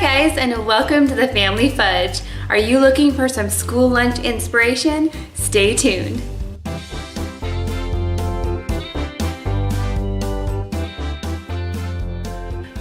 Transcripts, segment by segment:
guys, and welcome to the Family Fudge. Are you looking for some school lunch inspiration? Stay tuned.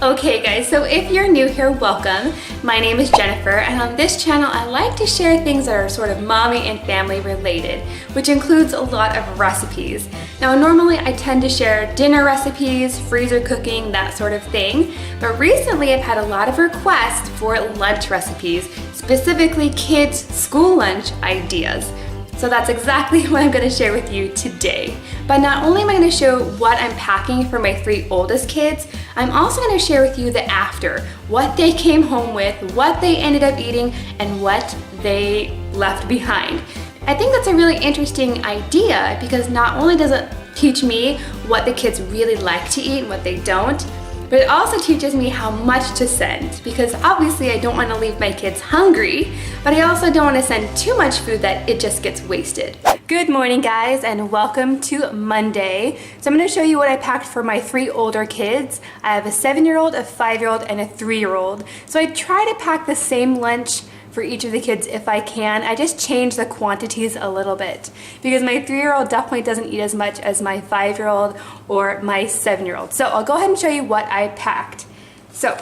Okay guys, so if you're new here, welcome. My name is Jennifer, and on this channel I like to share things that are sort of mommy and family related, which includes a lot of recipes. Now normally I tend to share dinner recipes, freezer cooking, that sort of thing, but recently I've had a lot of requests for lunch recipes, specifically kids' school lunch ideas. So that's exactly what I'm going to share with you today. But not only am I going to show what I'm packing for my 3 oldest kids, I'm also going to share with you the after, what they came home with, what they ended up eating, and what they left behind. I think that's a really interesting idea because not only does it teach me what the kids really like to eat and what they don't, but it also teaches me how much to send, because obviously I don't want to leave my kids hungry, but I also don't want to send too much food that it just gets wasted. Good morning guys, and welcome to Monday. So I'm going to show you what I packed for my 3 older kids. I have a 7-year-old, a 5-year-old, and a 3-year-old. So I try to pack the same lunch for each of the kids if I can. I just change the quantities a little bit because my 3-year-old definitely doesn't eat as much as my 5-year-old or my 7-year-old. So I'll go ahead and show you what I packed. So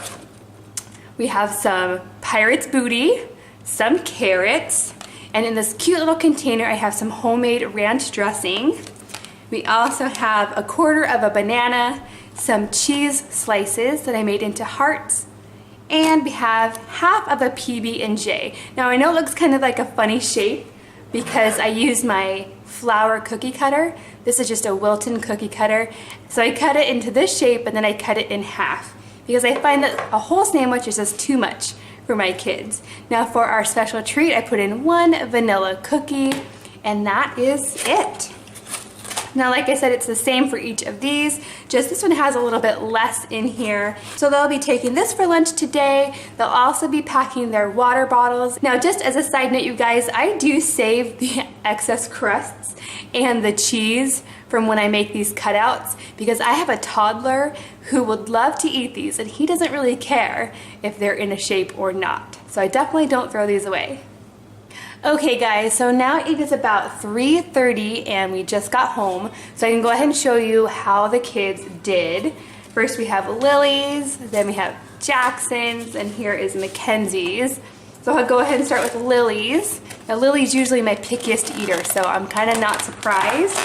we have some Pirate's Booty, some carrots, and in this cute little container I have some homemade ranch dressing. We also have 1/4 of a banana, some cheese slices that I made into hearts, and we have half of a PB&J. Now I know it looks kind of like a funny shape because I used my flour cookie cutter. This is just a Wilton cookie cutter. So I cut it into this shape and then I cut it in half because I find that a whole sandwich is just too much for my kids. Now for our special treat, I put in 1 vanilla cookie, and that is it. Now, like I said, it's the same for each of these, just this one has a little bit less in here. So they'll be taking this for lunch today. They'll also be packing their water bottles. Now, just as a side note, you guys, I do save the excess crusts and the cheese from when I make these cutouts because I have a toddler who would love to eat these, and he doesn't really care if they're in a shape or not. So I definitely don't throw these away. Okay guys, so now it is about 3:30 and we just got home, so I can go ahead and show you how the kids did. First we have Lily's, then we have Jackson's, and here is Mackenzie's. So I'll go ahead and start with Lily's. Now Lily's usually my pickiest eater, so I'm kind of not surprised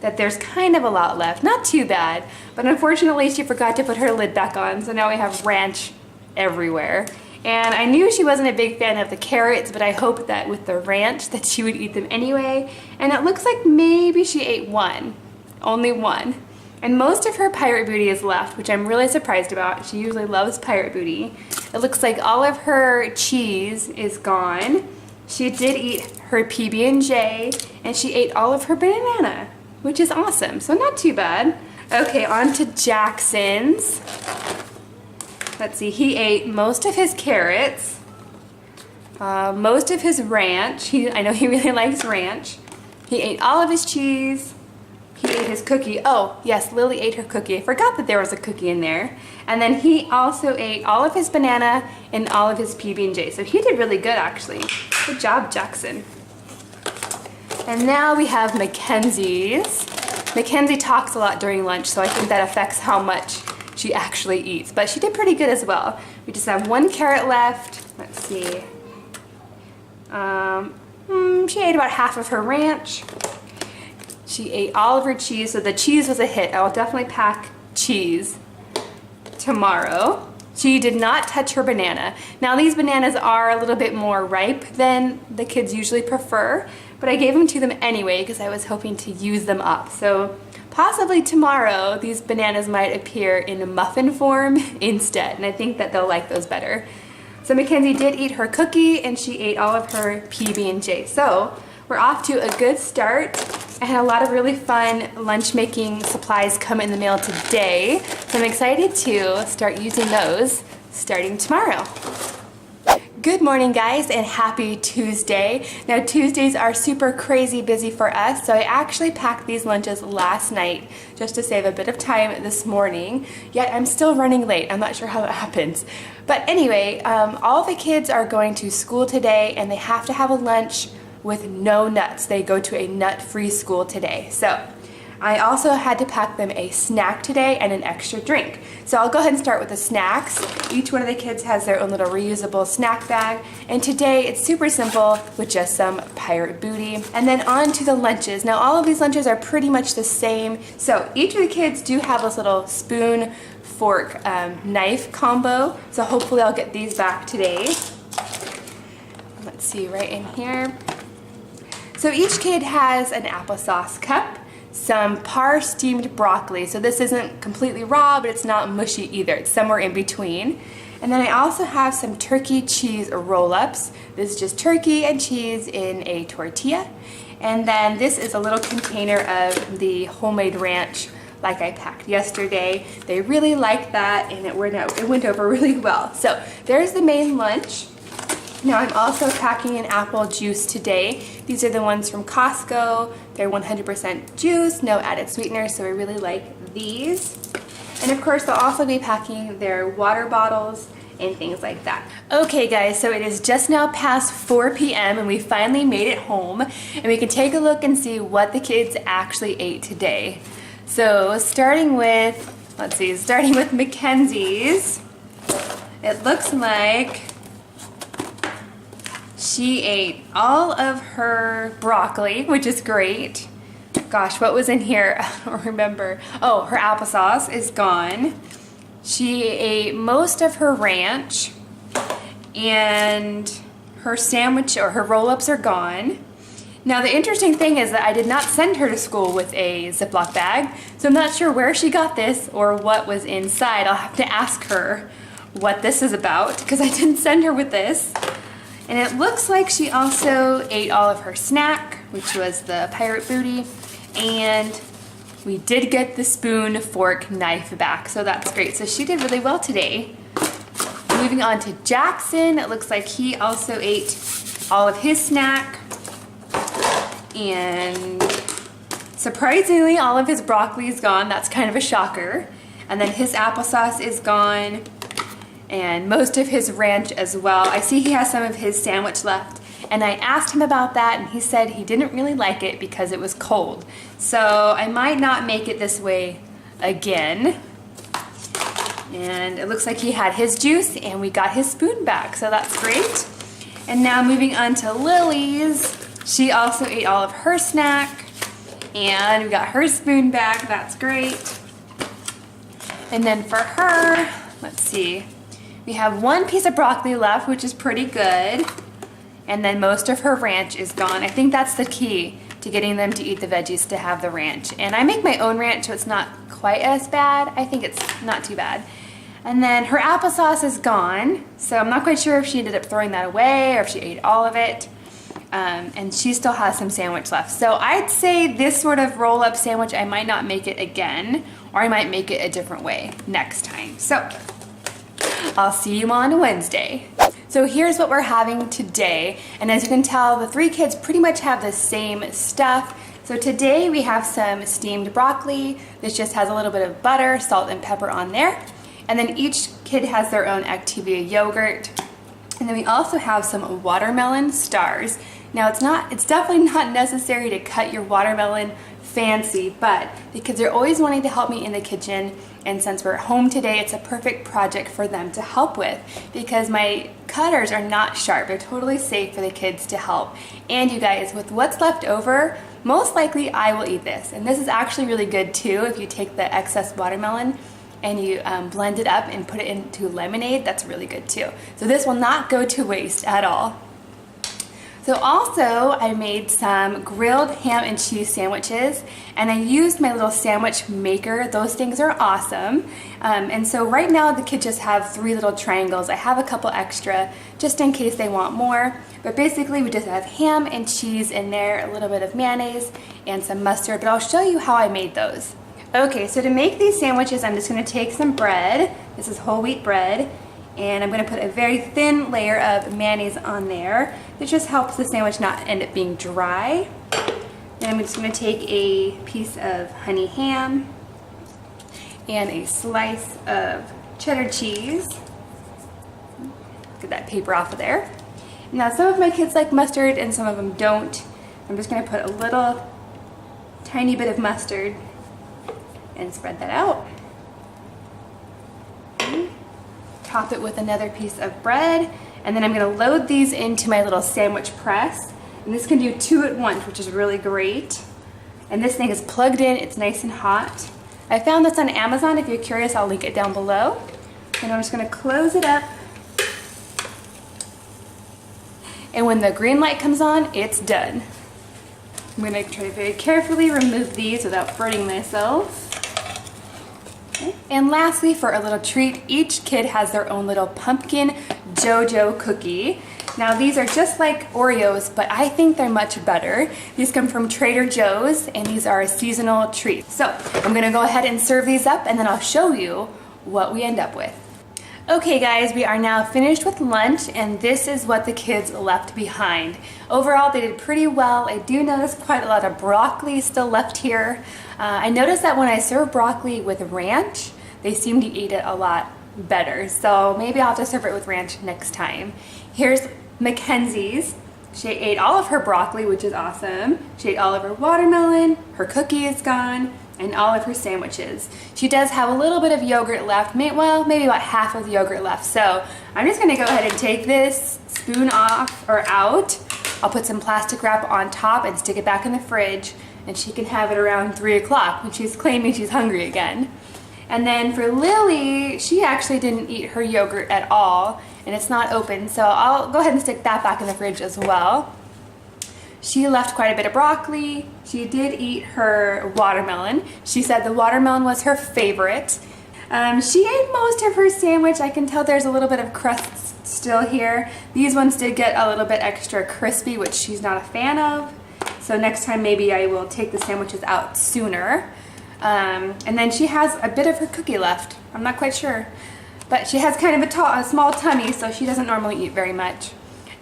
that there's kind of a lot left. Not too bad, but unfortunately she forgot to put her lid back on, so now we have ranch everywhere. And I knew she wasn't a big fan of the carrots, but I hoped that with the ranch that she would eat them anyway. And it looks like maybe she ate 1, only 1. And most of her Pirate Booty is left, which I'm really surprised about. She usually loves Pirate Booty. It looks like all of her cheese is gone. She did eat her PB&J, and she ate all of her banana, which is awesome, so not too bad. Okay, on to Jackson's. Let's see, he ate most of his carrots, most of his ranch. I know he really likes ranch. He ate all of his cheese. He ate his cookie. Oh, yes, Lily ate her cookie. I forgot that there was a cookie in there. And then he also ate all of his banana and all of his PB&J. So he did really good, actually. Good job, Jackson. And now we have Mackenzie's. Mackenzie talks a lot during lunch, so I think that affects how much she actually eats, but she did pretty good as well. We just have 1 carrot left. Let's see. She ate about half of her ranch. She ate all of her cheese, so the cheese was a hit. I will definitely pack cheese tomorrow. She did not touch her banana. Now these bananas are a little bit more ripe than the kids usually prefer, but I gave them to them anyway because I was hoping to use them up. So possibly tomorrow, these bananas might appear in a muffin form instead, and I think that they'll like those better. So Mackenzie did eat her cookie, and she ate all of her PB&J. So we're off to a good start. I had a lot of really fun lunch making supplies come in the mail today, so I'm excited to start using those starting tomorrow. Good morning, guys, and happy Tuesday. Now, Tuesdays are super crazy busy for us, so I actually packed these lunches last night just to save a bit of time this morning, yet I'm still running late. I'm not sure how that happens. But anyway, all the kids are going to school today, and they have to have a lunch with no nuts. They go to a nut-free school today. So I also had to pack them a snack today and an extra drink. So I'll go ahead and start with the snacks. Each one of the kids has their own little reusable snack bag. And today it's super simple with just some pirate booty. And then on to the lunches. Now all of these lunches are pretty much the same. So each of the kids do have this little spoon, fork, knife combo. So hopefully I'll get these back today. Let's see, right in here. So each kid has an applesauce cup, some par steamed broccoli. So this isn't completely raw, but it's not mushy either. It's somewhere in between. And then I also have some turkey cheese roll-ups. This is just turkey and cheese in a tortilla. And then this is a little container of the homemade ranch like I packed yesterday. They really liked that, and it went over really well. So there's the main lunch. Now I'm also packing an apple juice today. These are the ones from Costco. They're 100% juice, no added sweetener, so I really like these. And of course, they'll also be packing their water bottles and things like that. Okay guys, so it is just now past 4 p.m. and we finally made it home, and we can take a look and see what the kids actually ate today. So starting with Mackenzie's, it looks like she ate all of her broccoli, which is great. Gosh, what was in here? I don't remember. Oh, her applesauce is gone. She ate most of her ranch, and her sandwich or her roll-ups are gone. Now the interesting thing is that I did not send her to school with a Ziploc bag, so I'm not sure where she got this or what was inside. I'll have to ask her what this is about, because I didn't send her with this. And it looks like she also ate all of her snack, which was the pirate booty, and we did get the spoon, fork, knife back, so that's great. So she did really well today. Moving on to Jackson, it looks like he also ate all of his snack, and surprisingly all of his broccoli is gone. That's kind of a shocker. And then his applesauce is gone, and most of his ranch as well. I see he has some of his sandwich left, and I asked him about that, and he said he didn't really like it because it was cold. So I might not make it this way again. And it looks like he had his juice, and we got his spoon back, so that's great. And now moving on to Lily's. She also ate all of her snack, and we got her spoon back. That's great. And then for her, let's see. We have one piece of broccoli left, which is pretty good. And then most of her ranch is gone. I think that's the key to getting them to eat the veggies, to have the ranch. And I make my own ranch, so it's not quite as bad. I think it's not too bad. And then her applesauce is gone. So I'm not quite sure if she ended up throwing that away or if she ate all of it. And she still has some sandwich left. So I'd say this sort of roll-up sandwich, I might not make it again, or I might make it a different way next time. So I'll see you on Wednesday. So here's what we're having today, and as you can tell, the three kids pretty much have the same stuff. So today we have some steamed broccoli. This just has a little bit of butter, salt, and pepper on there. And then each kid has their own Activia yogurt. And then we also have some watermelon stars. Now it's definitely not necessary to cut your watermelon fancy, but the kids are always wanting to help me in the kitchen, and since we're home today, it's a perfect project for them to help with, because my cutters are not sharp. They're totally safe for the kids to help. And you guys, with what's left over, most likely I will eat this. And this is actually really good too. If you take the excess watermelon and you blend it up and put it into lemonade, that's really good too. So this will not go to waste at all. So also I made some grilled ham and cheese sandwiches, and I used my little sandwich maker. Those things are awesome. And so right now the kids just have 3 little triangles. I have a couple extra just in case they want more. But basically we just have ham and cheese in there, a little bit of mayonnaise and some mustard, but I'll show you how I made those. Okay, so to make these sandwiches, I'm just gonna take some bread. This is whole wheat bread. And I'm gonna put a very thin layer of mayonnaise on there. This just helps the sandwich not end up being dry. Then I'm just gonna take a piece of honey ham and a slice of cheddar cheese. Get that paper off of there. Now some of my kids like mustard and some of them don't. I'm just gonna put a little tiny bit of mustard and spread that out. Top it with another piece of bread, and then I'm gonna load these into my little sandwich press. And this can do 2 at once, which is really great. And this thing is plugged in, it's nice and hot. I found this on Amazon. If you're curious, I'll link it down below. And I'm just gonna close it up. And when the green light comes on, it's done. I'm gonna try to very carefully remove these without burning myself. Okay. And lastly, for a little treat, each kid has their own little pumpkin JoJo cookie. Now these are just like Oreos, but I think they're much better. These come from Trader Joe's, and these are a seasonal treat. So I'm gonna go ahead and serve these up, and then I'll show you what we end up with. Okay guys, we are now finished with lunch, and this is what the kids left behind. Overall, they did pretty well. I do notice quite a lot of broccoli still left here. I noticed that when I serve broccoli with ranch, they seem to eat it a lot better. So maybe I'll have to serve it with ranch next time. Here's Mackenzie's. She ate all of her broccoli, which is awesome. She ate all of her watermelon, her cookie is gone, and all of her sandwiches. She does have a little bit of yogurt left, well, maybe about half of the yogurt left. So I'm just gonna go ahead and take this spoon off or out. I'll put some plastic wrap on top and stick it back in the fridge, and she can have it around 3 o'clock when she's claiming she's hungry again. And then for Lily, she actually didn't eat her yogurt at all, and it's not open, so I'll go ahead and stick that back in the fridge as well. She left quite a bit of broccoli. She did eat her watermelon. She said the watermelon was her favorite. She ate most of her sandwich. I can tell there's a little bit of crust still here. These ones did get a little bit extra crispy, which she's not a fan of. So next time maybe I will take the sandwiches out sooner. And then she has a bit of her cookie left. I'm not quite sure. But she has kind of a small tummy, so she doesn't normally eat very much.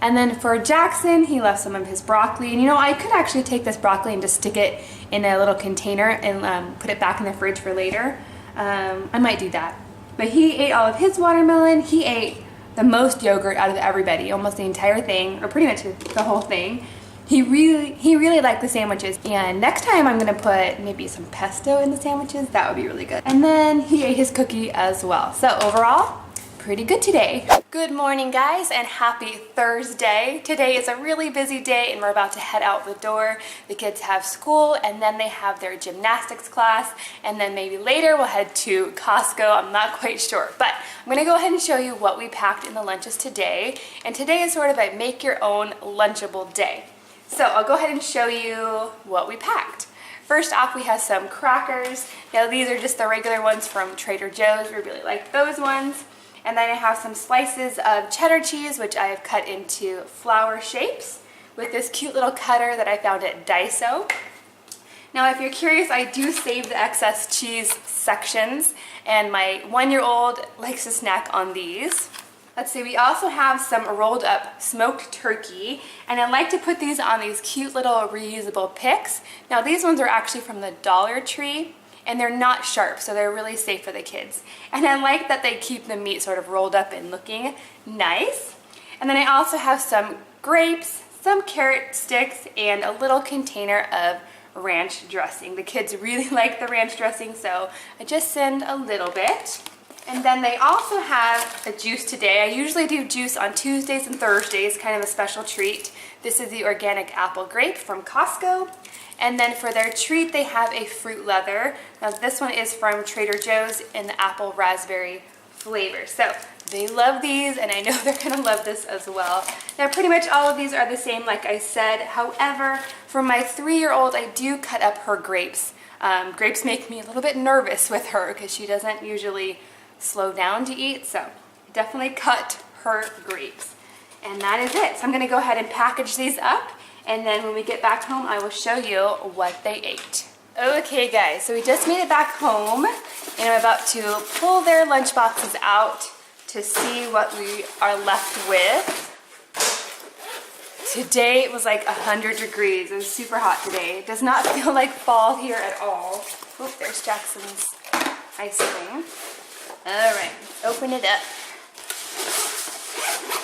And then for Jackson, he left some of his broccoli. And you know, I could actually take this broccoli and just stick it in a little container and put it back in the fridge for later. I might do that. But he ate all of his watermelon. He ate the most yogurt out of everybody, almost the entire thing, or pretty much the whole thing. He really liked the sandwiches. And next time I'm gonna put maybe some pesto in the sandwiches. That would be really good. And then he ate his cookie as well. So overall, pretty good today. Good morning guys, and happy Thursday. Today is a really busy day and we're about to head out the door. The kids have school and then they have their gymnastics class, and then maybe later we'll head to Costco. I'm not quite sure, but I'm gonna go ahead and show you what we packed in the lunches today. And today is sort of a make your own Lunchable day. So I'll go ahead and show you what we packed. First off, we have some crackers. Now these are just the regular ones from Trader Joe's. We really like those ones. And then I have some slices of cheddar cheese, which I have cut into flower shapes with this cute little cutter that I found at Daiso. Now, if you're curious, I do save the excess cheese sections, and my 1-year-old likes to snack on these. Let's see, we also have some rolled up smoked turkey, and I like to put these on these cute little reusable picks. Now, these ones are actually from the Dollar Tree, and they're not sharp, so they're really safe for the kids. And I like that they keep the meat sort of rolled up and looking nice. And then I also have some grapes, some carrot sticks, and a little container of ranch dressing. The kids really like the ranch dressing, so I just send a little bit. And then they also have a juice today. I usually do juice on Tuesdays and Thursdays, kind of a special treat. This is the organic apple grape from Costco. And then for their treat, they have a fruit leather. Now this one is from Trader Joe's in the apple raspberry flavor. So they love these, and I know they're gonna love this as well. Now pretty much all of these are the same, like I said. However, for my 3-year-old, I do cut up her grapes. Grapes make me a little bit nervous with her because she doesn't usually slow down to eat, so definitely cut her grapes. And that is it. So I'm gonna go ahead and package these up, and then when we get back home, I will show you what they ate. Okay guys, so we just made it back home, and I'm about to pull their lunch boxes out to see what we are left with. Today it was like 100 degrees. It was super hot today. It does not feel like fall here at all. Oh, there's Jackson's ice cream. All right, open it up.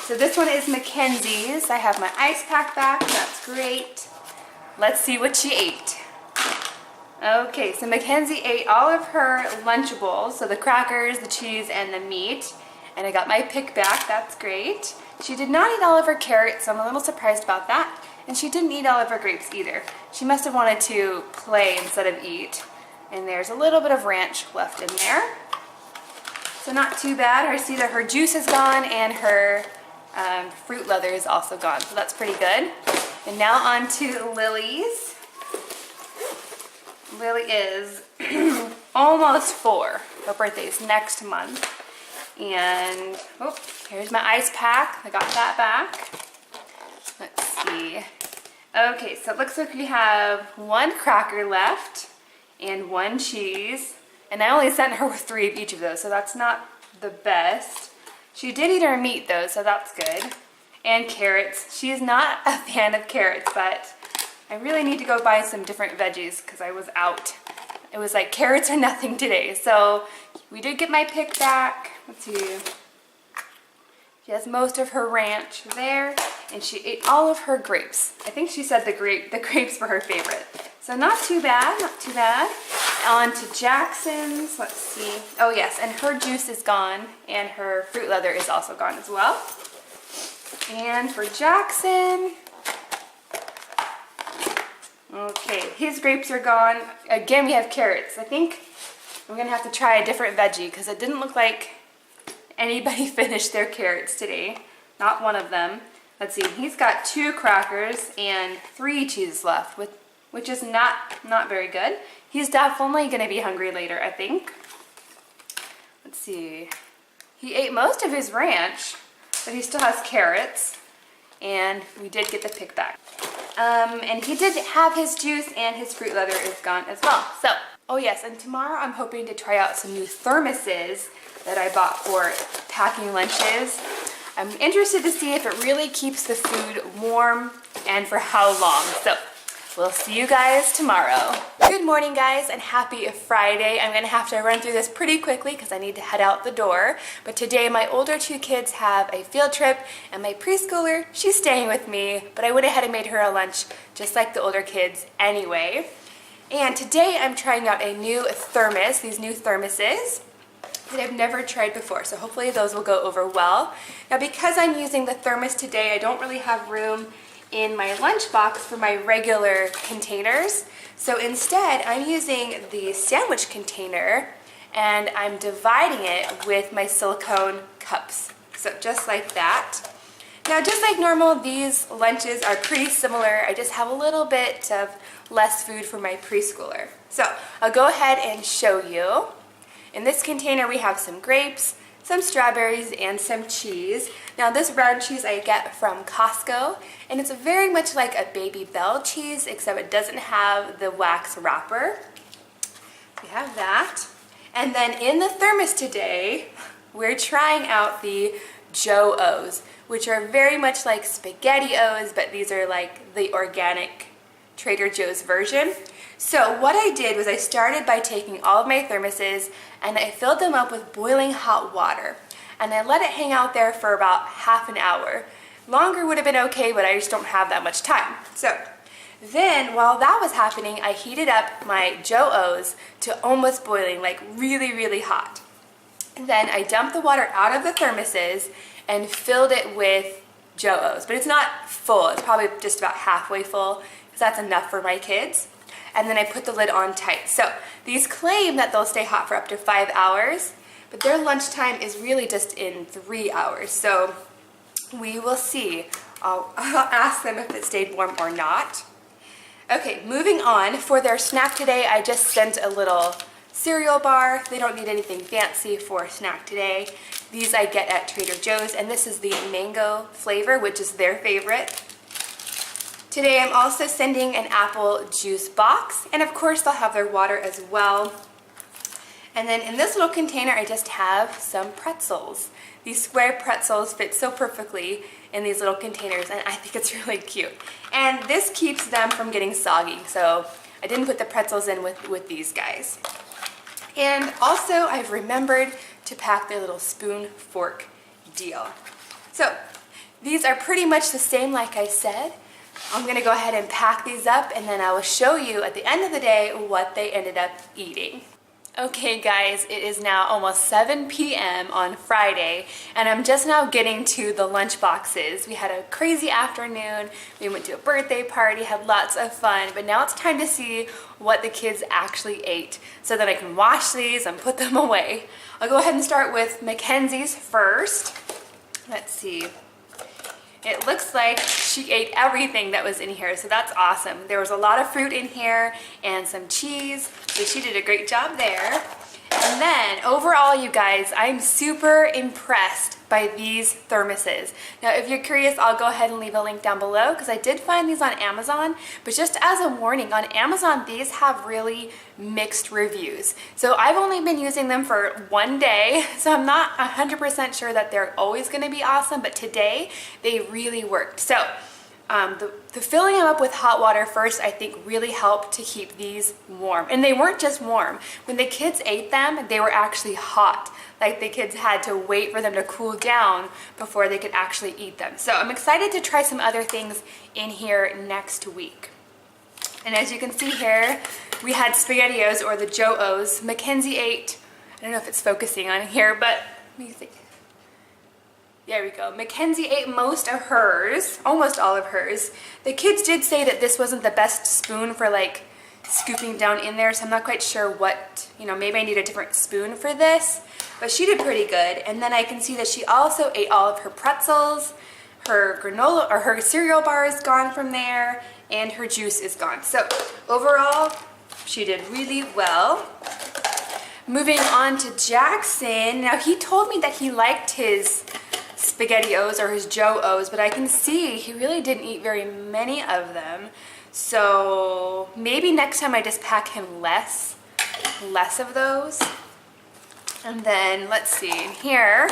So this one is Mackenzie's. I have my ice pack back. That's great. Let's see what she ate. Okay, so Mackenzie ate all of her Lunchables, so the crackers, the cheese, and the meat. And I got my pick back. That's great. She did not eat all of her carrots, so I'm a little surprised about that. And she didn't eat all of her grapes either. She must have wanted to play instead of eat. And there's a little bit of ranch left in there. So not too bad. I see that her juice is gone and her fruit leather is also gone. So that's pretty good. And now on to Lily's. Lily is almost 4. Her birthday is next month. And, oh, here's my ice pack. I got that back. Let's see. Okay, so it looks like we have 1 cracker left and 1 cheese. And I only sent her with 3 of each of those, so that's not the best. She did eat her meat though, so that's good. And carrots. She is not a fan of carrots, but I really need to go buy some different veggies because I was out. It was like carrots or nothing today. So we did get my pick back. Let's see. She has most of her ranch there, and she ate all of her grapes. I think she said the grapes were her favorite. So not too bad, not too bad. On to Jackson's. Let's see. Oh yes, and her juice is gone, and her fruit leather is also gone as well. And for Jackson, okay, his grapes are gone. Again, we have carrots. I think we're gonna have to try a different veggie because it didn't look like anybody finished their carrots today. Not one of them. Let's see, he's got 2 crackers and 3 cheeses left, which is not very good. He's definitely gonna be hungry later, I think. Let's see. He ate most of his ranch, but he still has carrots, and we did get the pick back. And he did have his juice, and his fruit leather is gone as well. So, oh yes, and tomorrow I'm hoping to try out some new thermoses that I bought for packing lunches. I'm interested to see if it really keeps the food warm and for how long. So, we'll see you guys tomorrow. Good morning, guys, and happy Friday. I'm gonna have to run through this pretty quickly because I need to head out the door. But today, my older 2 kids have a field trip, and my preschooler, she's staying with me, but I went ahead and made her a lunch just like the older kids anyway. And today, I'm trying out a new thermos, these new thermoses that I've never tried before, so hopefully those will go over well. Now, because I'm using the thermos today, I don't really have room in my lunchbox for my regular containers. So instead, I'm using the sandwich container, and I'm dividing it with my silicone cups. So just like that. Now, just like normal, these lunches are pretty similar. I just have a little bit of less food for my preschooler. So I'll go ahead and show you. In this container, we have some grapes, some strawberries, and some cheese. Now, this round cheese I get from Costco, and it's very much like a Baby Bell cheese, except it doesn't have the wax wrapper. We have that. And then in the thermos today, we're trying out the Joe-O's, which are very much like SpaghettiOs, but these are like the organic Trader Joe's version. So what I did was I started by taking all of my thermoses and I filled them up with boiling hot water. And I let it hang out there for about half an hour. Longer would have been okay, but I just don't have that much time. So then while that was happening, I heated up my Joe-O's to almost boiling, like really, really hot. And then I dumped the water out of the thermoses and filled it with Joe-O's. But it's not full, it's probably just about halfway full, because that's enough for my kids. And then I put the lid on tight. So these claim that they'll stay hot for up to 5 hours, but their lunchtime is really just in 3 hours. So we will see. I'll ask them if it stayed warm or not. Okay, moving on. For their snack today, I just sent a little cereal bar. They don't need anything fancy for a snack today. These I get at Trader Joe's, and this is the mango flavor, which is their favorite. Today I'm also sending an apple juice box, and of course they'll have their water as well. And then in this little container I just have some pretzels. These square pretzels fit so perfectly in these little containers, and I think it's really cute. And this keeps them from getting soggy, so I didn't put the pretzels in with these guys. And also, I've remembered to pack their little spoon fork deal. So these are pretty much the same like I said. I'm gonna go ahead and pack these up, and then I will show you at the end of the day what they ended up eating. Okay guys, it is now almost 7 p.m. on Friday, and I'm just now getting to the lunch boxes. We had a crazy afternoon, we went to a birthday party, had lots of fun, but now it's time to see what the kids actually ate so that I can wash these and put them away. I'll go ahead and start with Mackenzie's first. Let's see. It looks like she ate everything that was in here, so that's awesome. There was a lot of fruit in here and some cheese, so she did a great job there. And then overall, you guys, I'm super impressed by these thermoses. Now, if you're curious, I'll go ahead and leave a link down below because I did find these on Amazon, but just as a warning, on Amazon, these have really mixed reviews. So I've only been using them for one day, so I'm not 100% sure that they're always gonna be awesome, but today they really worked. So the filling them up with hot water first, I think really helped to keep these warm. And they weren't just warm. When the kids ate them, they were actually hot. Like the kids had to wait for them to cool down before they could actually eat them. So I'm excited to try some other things in here next week. And as you can see here, we had SpaghettiOs, or the Joe-O's. Mackenzie ate, I don't know if it's focusing on here, but let me think. There we go. Mackenzie ate most of hers, almost all of hers. The kids did say that this wasn't the best spoon for like scooping down in there, so I'm not quite sure what, maybe I need a different spoon for this, but she did pretty good. And then I can see that she also ate all of her pretzels, her granola, or her cereal bar is gone from there, and her juice is gone. So overall, she did really well. Moving on to Jackson. Now he told me that he liked his SpaghettiOs or his Joe-O's, but I can see he really didn't eat very many of them. So maybe next time I just pack him less of those. And then let's see, in here,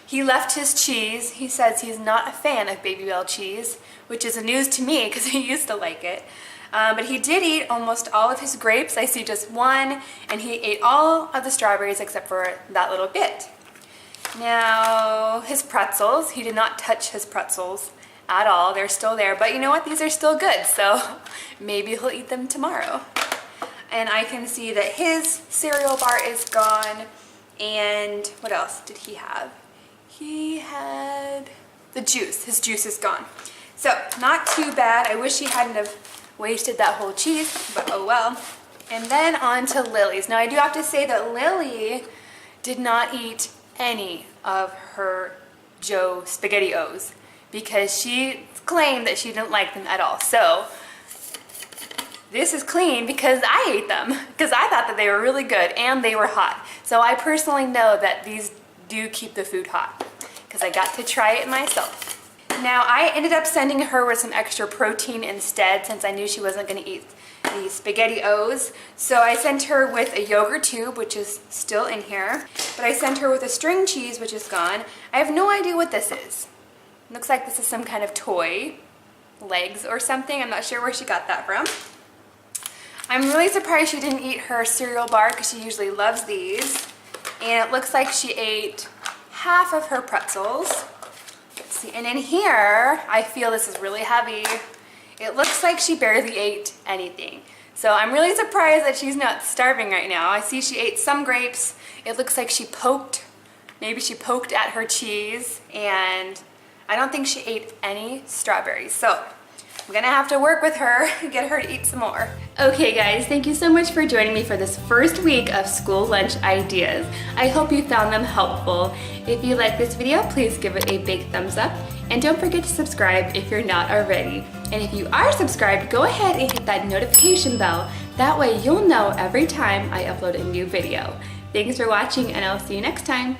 he left his cheese. He says he's not a fan of Baby Bell cheese, which is a news to me because he used to like it. But he did eat almost all of his grapes. I see just one, and he ate all of the strawberries except for that little bit. Now, his pretzels, he did not touch his pretzels at all. They're still there, but you know what? These are still good, so maybe he'll eat them tomorrow. And I can see that his cereal bar is gone, and what else did he have? He had the juice. His juice is gone. So, not too bad. I wish he hadn't have wasted that whole cheese, but oh well. And then on to Lily's. Now, I do have to say that Lily did not eat any of her Joe SpaghettiOs because she claimed that she didn't like them at all. So this is clean because I ate them because I thought that they were really good and they were hot. So I personally know that these do keep the food hot because I got to try it myself. Now I ended up sending her with some extra protein instead since I knew she wasn't going to eat the SpaghettiOs. So I sent her with a yogurt tube, which is still in here, but I sent her with a string cheese, which is gone. I have no idea what this is. Looks like this is some kind of toy, legs or something. I'm not sure where she got that from. I'm really surprised she didn't eat her cereal bar because she usually loves these. And it looks like she ate half of her pretzels. Let's see, and in here, I feel this is really heavy. It looks like she barely ate anything. So I'm really surprised that she's not starving right now. I see she ate some grapes. It looks like she poked, maybe she poked at her cheese, and I don't think she ate any strawberries. So I'm gonna have to work with her, get her to eat some more. Okay guys, thank you so much for joining me for this first week of school lunch ideas. I hope you found them helpful. If you like this video, please give it a big thumbs up. And don't forget to subscribe if you're not already. And if you are subscribed, go ahead and hit that notification bell. That way you'll know every time I upload a new video. Thanks for watching, and I'll see you next time.